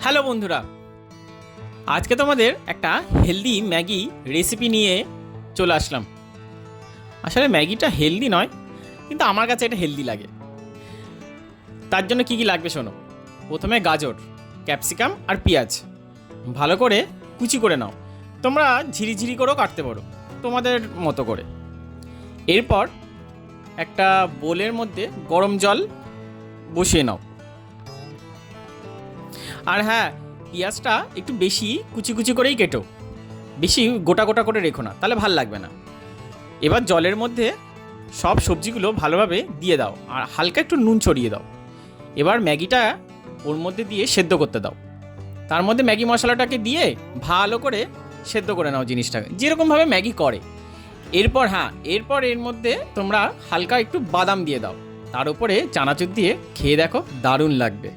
Hello বন্ধুরা, আজকে তোমাদের একটা হেলদি ম্যাগি রেসিপি নিয়ে চলে আসলাম। আসলে ম্যাগিটা হেলদি নয়, কিন্তু আমার কাছে এটা হেলদি লাগে। তার জন্য কি কি লাগবে শোনো। প্রথমে গাজর, ক্যাপসিকাম আর পেঁয়াজ ভালো করে কুচি করে নাও। তোমরা ঝিরিঝিরি করেও কাটতে পারো, তোমাদের মতো করে। এরপর একটা বোলের মধ্যে গরম জল বসিয়ে নাও। আর হ্যাঁ, পেঁয়াজটা একটু বেশি কুচি কুচি করেই কেটো, বেশি গোটা গোটা করে রেখো না, তাহলে ভাল লাগবে না। এবার জলের মধ্যে সব সবজিগুলো ভালোভাবে দিয়ে দাও আর হালকা একটু নুন ছড়িয়ে দাও। এবার ম্যাগিটা ওর মধ্যে দিয়ে সেদ্ধ করতে দাও। তার মধ্যে ম্যাগি মশলাটাকে দিয়ে ভালো করে সেদ্ধ করে নাও জিনিসটাকে, যেরকমভাবে ম্যাগি করে। এরপর এর মধ্যে তোমরা হালকা একটু বাদাম দিয়ে দাও, তার উপরে চানাচুর দিয়ে খেয়ে দেখো, দারুণ লাগবে।